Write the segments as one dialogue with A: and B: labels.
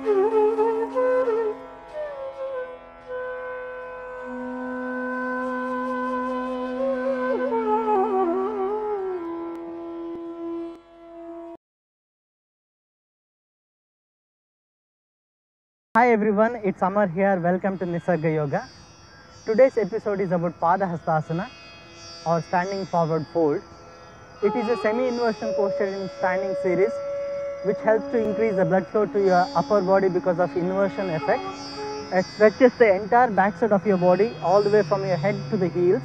A: Hi everyone, it's Amar here. Welcome to Nisarga Yoga. Today's episode is about Padahastasana or standing forward fold. It is a semi-inversion posture in standing series which helps to increase the blood flow to your upper body because of inversion effect. It stretches the entire backside of your body all the way from your head to the heels.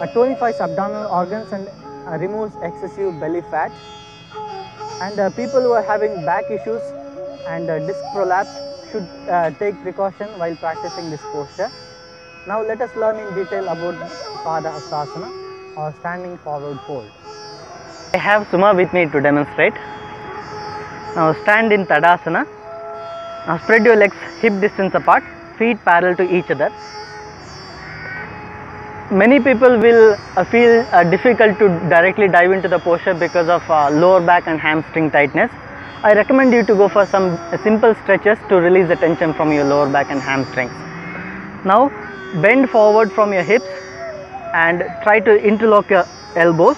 A: It tonifies abdominal organs and removes excessive belly fat. And people who are having back issues and disc prolapse should take precaution while practicing this posture. Now let us learn in detail about Padahastasana or standing forward fold. I have Suma with me to demonstrate. Now stand in Tadasana. Now spread your legs hip distance apart, feet parallel to each other. Many people will feel difficult to directly dive into the posture because of lower back and hamstring tightness. I recommend you to go for some simple stretches to release the tension from your lower back and hamstrings. Now bend forward from your hips and try to interlock your elbows.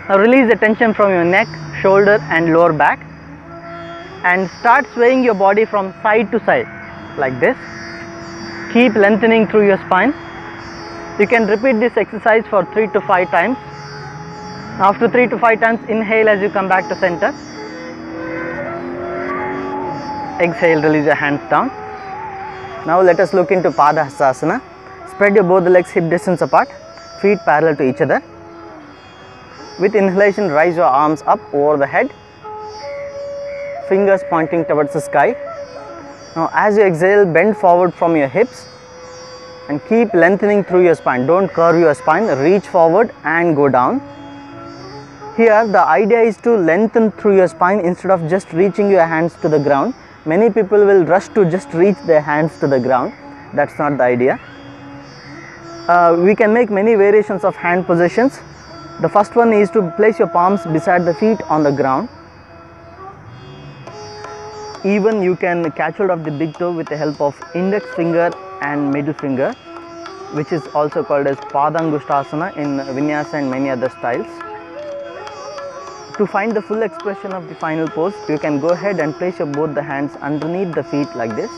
A: Now release the tension from your neck, shoulder and lower back and start swaying your body from side to side like this. Keep lengthening through your spine. You can repeat this exercise for 3 to 5 times. After 3 to 5 times, inhale as you come back to center. Exhale, release your hands down. Now let us look into Padahastasana. Spread your both the legs hip distance apart, feet parallel to each other. With inhalation, raise your arms up over the head, fingers pointing towards the sky. Now as you exhale, bend forward from your hips and keep lengthening through your spine. Don't curve your spine, reach forward and go down. Here the idea is to lengthen through your spine instead of just reaching your hands to the ground. Many people will rush to just reach their hands to the ground. That's not the idea. We can make many variations of hand positions. The first one is to place your palms beside the feet on the ground. Even you can catch hold of the big toe with the help of index finger and middle finger, which is also called as Padangushtasana in Vinyasa and many other styles. To find the full expression of the final pose, you can go ahead and place your both the hands underneath the feet like this,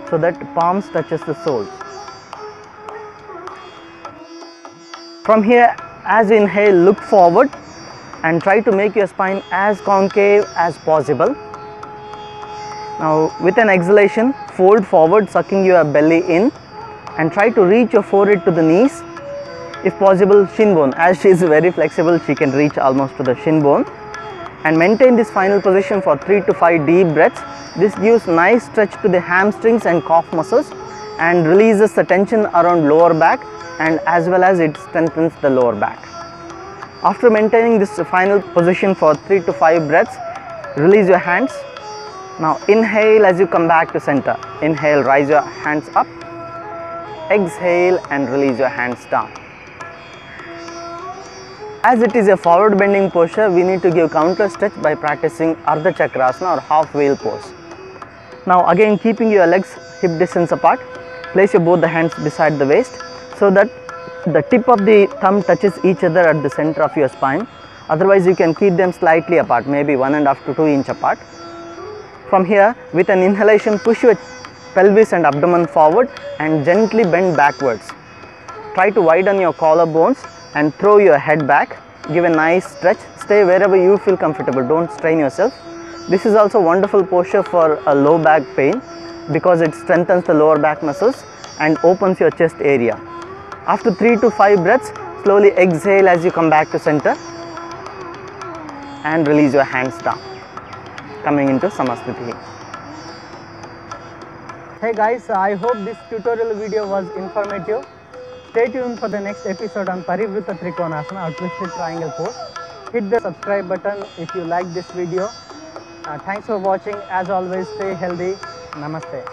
A: so that palms touches the soles. From here, as you inhale, look forward and try to make your spine as concave as possible. Now with an exhalation, fold forward, sucking your belly in and try to reach your forehead to the knees. If possible, shin bone. As she is very flexible, she can reach almost to the shin bone. And maintain this final position for 3 to 5 deep breaths. This gives nice stretch to the hamstrings and calf muscles and releases the tension around lower back, and as well as it strengthens the lower back. After maintaining this final position for 3 to 5 breaths, release your hands. Now inhale as you come back to center. Inhale, rise your hands up. Exhale and release your hands down. As it is a forward bending posture, we need to give counter stretch by practicing Ardha Chakrasana or half whale pose. Now again, keeping your legs hip distance apart, place your both the hands beside the waist so that the tip of the thumb touches each other at the center of your spine. Otherwise you can keep them slightly apart, maybe 1.5 to 2 inch apart. From here, with an inhalation, push your pelvis and abdomen forward and gently bend backwards. Try to widen your collarbones and throw your head back. Give a nice stretch. Stay wherever you feel comfortable. Don't strain yourself. This is also a wonderful posture for a low back pain because it strengthens the lower back muscles and opens your chest area. After 3 to 5 breaths, slowly exhale as you come back to center and release your hands down, coming into Samasthiti. Hey guys, I hope this tutorial video was informative. Stay tuned for the next episode on Parivritta Trikonasana or Twisted Triangle pose. Hit the subscribe button if you like this video. Thanks for watching. As always, stay healthy. Namaste.